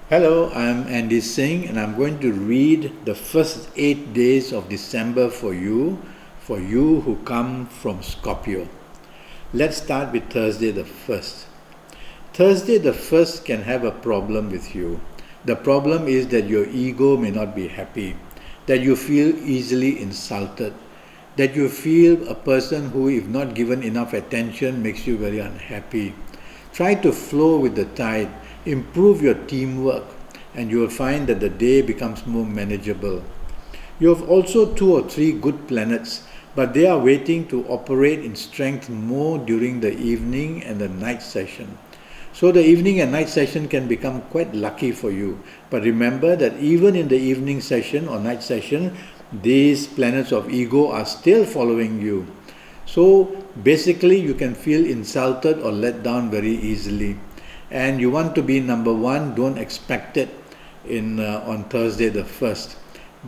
Hello, I'm Andi Singh and I'm going to read the first 8 days of December for you who come from Scorpio. Let's start with Thursday the 1st. Thursday the 1st can have a problem with you. The problem is that your ego may not be happy, that you feel easily insulted, that you feel a person who, if not given enough attention, makes you very unhappy. Try to flow with the tide, improve your teamwork, and you will find that the day becomes more manageable. You have also 2 or 3 good planets, but they are waiting to operate in strength more during the evening and the night session. So the evening and night session can become quite lucky for you. But remember that even in the evening session or night session, these planets of ego are still following you. So basically you can feel insulted or let down very easily. And you want to be number one, don't expect it on Thursday the 1st.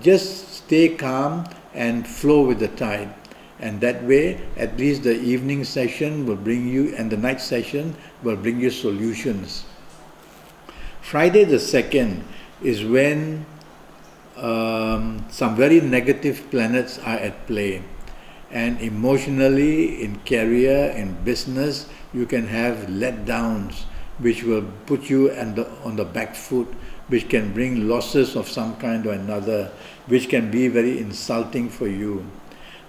Just stay calm and flow with the tide. And that way, at least the evening session will bring you, and the night session will bring you solutions. Friday the 2nd is when some very negative planets are at play. And emotionally, in career, in business, you can have letdowns, which will put you on the back foot, which can bring losses of some kind or another, which can be very insulting for you.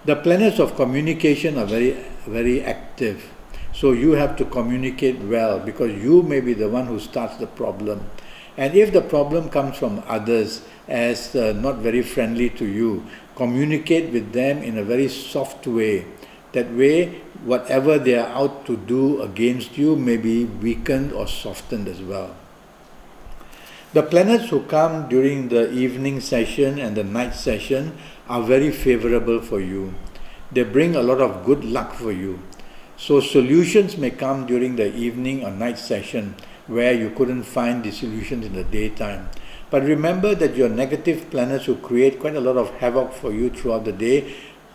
The planets of communication are very, very active. So you have to communicate well because you may be the one who starts the problem. And if the problem comes from others as not very friendly to you, communicate with them in a very soft way. That way, whatever they are out to do against you may be weakened or softened as well. The planets who come during the evening session and the night session are very favorable for you. They bring a lot of good luck for you. So solutions may come during the evening or night session where you couldn't find the solutions in the daytime. But remember that your negative planets who create quite a lot of havoc for you throughout the day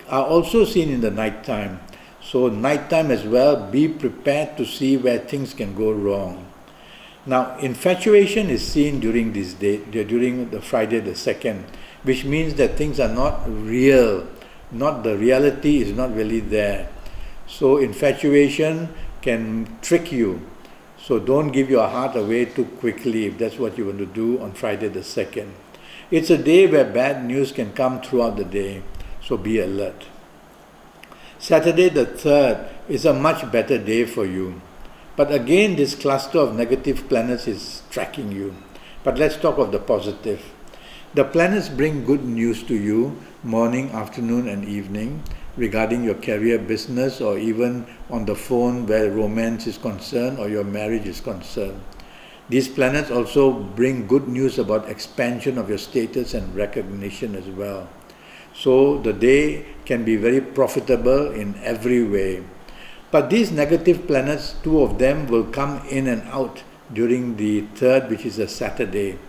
are also seen in the night time. So nighttime as well, be prepared to see where things can go wrong. Now, infatuation is seen during this day, during the Friday the 2nd, which means that things are not real, the reality is not really there. So infatuation can trick you. So don't give your heart away too quickly if that's what you want to do on Friday the 2nd. It's a day where bad news can come throughout the day, so be alert. Saturday the 3rd is a much better day for you. But again, this cluster of negative planets is tracking you. But let's talk of the positive. The planets bring good news to you morning, afternoon and evening regarding your career, business, or even on the phone where romance is concerned or your marriage is concerned. These planets also bring good news about expansion of your status and recognition as well. So the day can be very profitable in every way. But these negative planets, 2 of them will come in and out during the 3rd, which is a Saturday.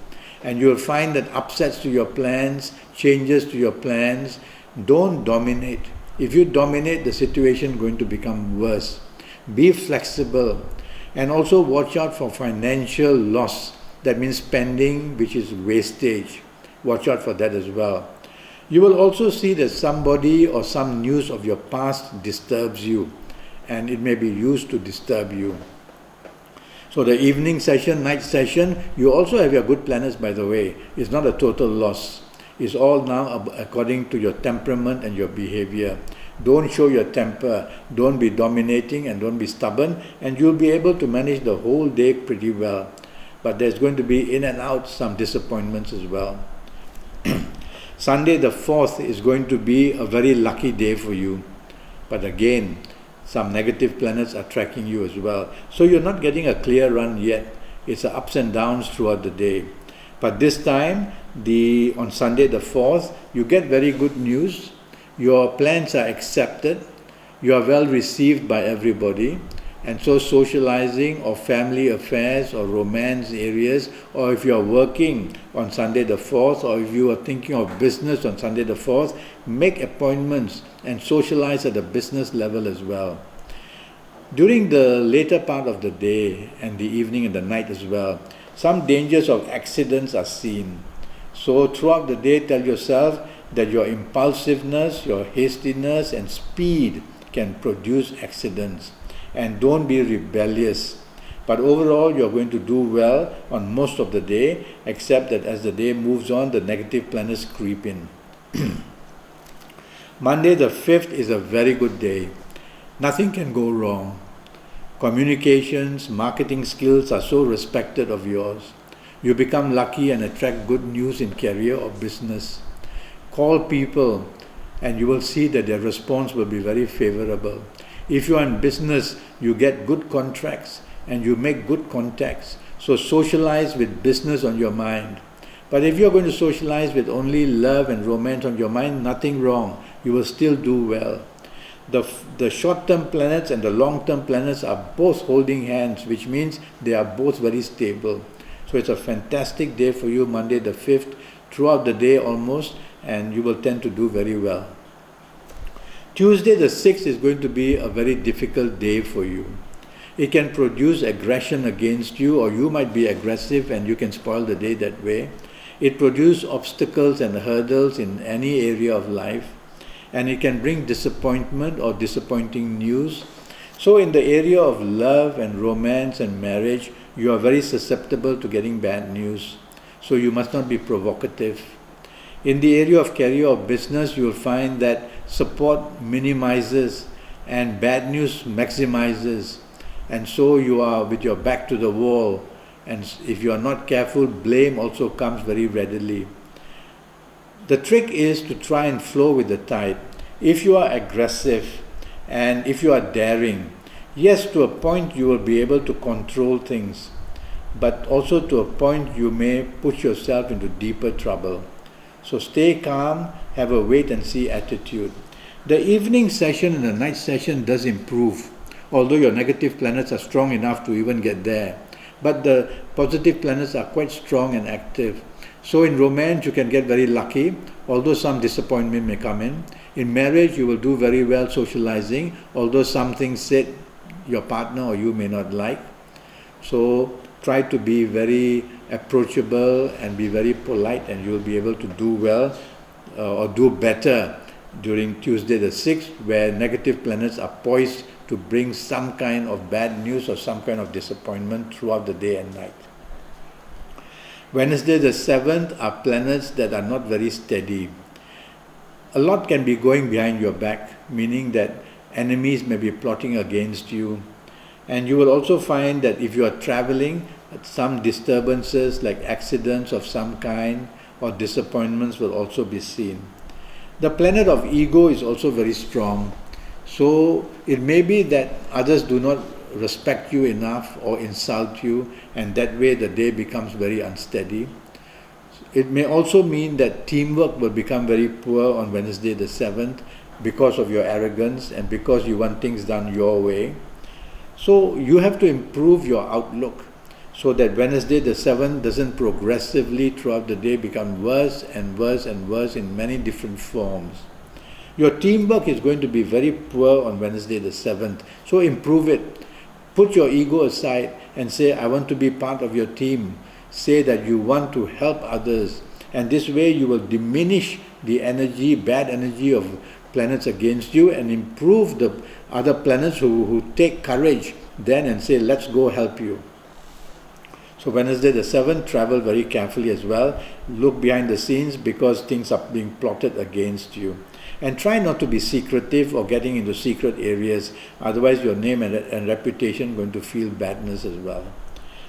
And you'll find that upsets to your plans, changes to your plans, don't dominate. If you dominate, the situation is going to become worse. Be flexible and also watch out for financial loss. That means spending, which is wastage. Watch out for that as well. You will also see that somebody or some news of your past disturbs you, and it may be used to disturb you. So the evening session, night session, you also have your good planets, by the way. It's not a total loss. It's all now according to your temperament and your behavior. Don't show your temper, don't be dominating and don't be stubborn, and you'll be able to manage the whole day pretty well. But there's going to be in and out some disappointments as well. Sunday the 4th is going to be a very lucky day for you. But again, some negative planets are tracking you as well. So you're not getting a clear run yet. It's ups and downs throughout the day. But this time, on Sunday the 4th, you get very good news. Your plans are accepted. You are well received by everybody. And so socializing or family affairs or romance areas, or if you are working on Sunday the 4th, or if you are thinking of business on Sunday the 4th, make appointments and socialize at the business level as well. During the later part of the day and the evening and the night as well, Some dangers of accidents are seen. So throughout the day, tell yourself that your impulsiveness, your hastiness and speed can produce accidents. And don't be rebellious. But overall, you're going to do well on most of the day, except that as the day moves on, the negative planets creep in. Monday the 5th is a very good day. Nothing can go wrong. Communications, marketing skills are so respected of yours. You become lucky and attract good news in career or business. Call people and you will see that their response will be very favorable. If you are in business, you get good contracts and you make good contacts. So socialize with business on your mind. But if you're going to socialize with only love and romance on your mind, nothing wrong. You will still do well. The short-term planets and the long-term planets are both holding hands, which means they are both very stable. So it's a fantastic day for you, Monday the 5th, throughout the day almost, and you will tend to do very well. Tuesday the 6th is going to be a very difficult day for you. It can produce aggression against you, or you might be aggressive and you can spoil the day that way. It produces obstacles and hurdles in any area of life, and it can bring disappointment or disappointing news. So in the area of love and romance and marriage, you are very susceptible to getting bad news. So you must not be provocative. In the area of career or business, you will find that support minimizes and bad news maximizes. And so you are with your back to the wall. And if you are not careful, blame also comes very readily. The trick is to try and flow with the tide. If you are aggressive and if you are daring, yes, to a point you will be able to control things, but also to a point you may put yourself into deeper trouble. So stay calm, have a wait and see attitude. The evening session and the night session does improve, although your negative planets are strong enough to even get there. But the positive planets are quite strong and active. So in romance, you can get very lucky, although some disappointment may come in. In marriage, you will do very well socializing, although some things said your partner or you may not like. So try to be very approachable and be very polite, and you will be able to do well or do better during Tuesday the 6th, where negative planets are poised to bring some kind of bad news or some kind of disappointment throughout the day and night. Wednesday the 7th are planets that are not very steady. A lot can be going behind your back, meaning that enemies may be plotting against you. And you will also find that if you are traveling, some disturbances like accidents of some kind or disappointments will also be seen. The planet of ego is also very strong. So it may be that others do not respect you enough or insult you, and that way the day becomes very unsteady. It may also mean that teamwork will become very poor on Wednesday the 7th because of your arrogance and because you want things done your way. So you have to improve your outlook so that Wednesday the 7th doesn't progressively throughout the day become worse and worse and worse in many different forms. Your teamwork is going to be very poor on Wednesday the 7th, so improve it. Put your ego aside and say, I want to be part of your team. Say that you want to help others, and this way you will diminish the energy, bad energy of planets against you, and improve the other planets who take courage then and say, let's go help you. So Wednesday the 7th, travel very carefully as well. Look behind the scenes because things are being plotted against you. And try not to be secretive or getting into secret areas, otherwise your name and reputation are going to feel badness as well.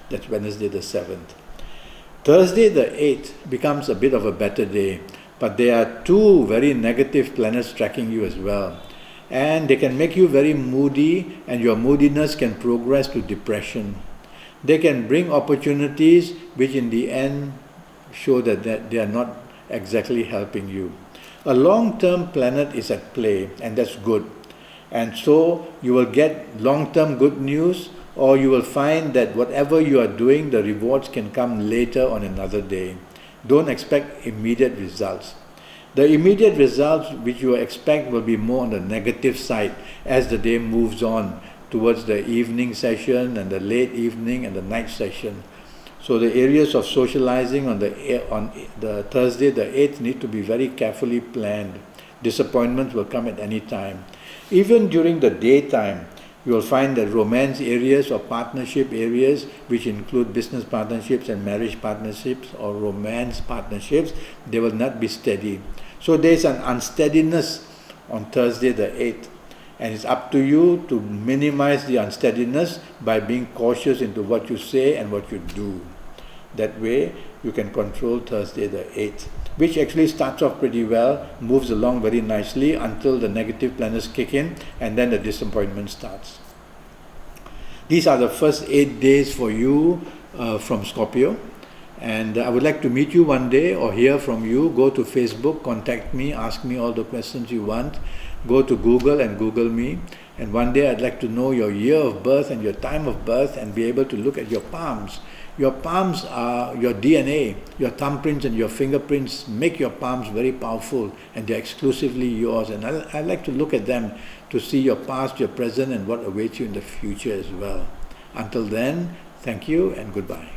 That's Wednesday the 7th. Thursday the 8th becomes a bit of a better day, but there are two very negative planets tracking you as well. And they can make you very moody, and your moodiness can progress to depression. They can bring opportunities which in the end show that they are not exactly helping you. A long-term planet is at play, and that's good. And so you will get long-term good news, or you will find that whatever you are doing, the rewards can come later on another day. Don't expect immediate results. The immediate results which you expect will be more on the negative side as the day moves on towards the evening session and the late evening and the night session. So the areas of socializing on the Thursday, the 8th, need to be very carefully planned. Disappointments will come at any time. Even during the daytime, you will find that romance areas or partnership areas, which include business partnerships and marriage partnerships or romance partnerships, they will not be steady. So there is an unsteadiness on Thursday the 8th, and it's up to you to minimize the unsteadiness by being cautious into what you say and what you do. That way you can control Thursday the 8th, which actually starts off pretty well, moves along very nicely until the negative planets kick in, and then the disappointment starts. These are the first 8 days for you from Scorpio, and I would like to meet you one day or hear from you. Go to Facebook, contact me, ask me all the questions you want. Go to Google and Google me, and one day I'd like to know your year of birth and your time of birth and be able to look at your palms. Your palms are your DNA. Your thumbprints and your fingerprints make your palms very powerful, and they're exclusively yours. And I like to look at them to see your past, your present, and what awaits you in the future as well. Until then, thank you and goodbye.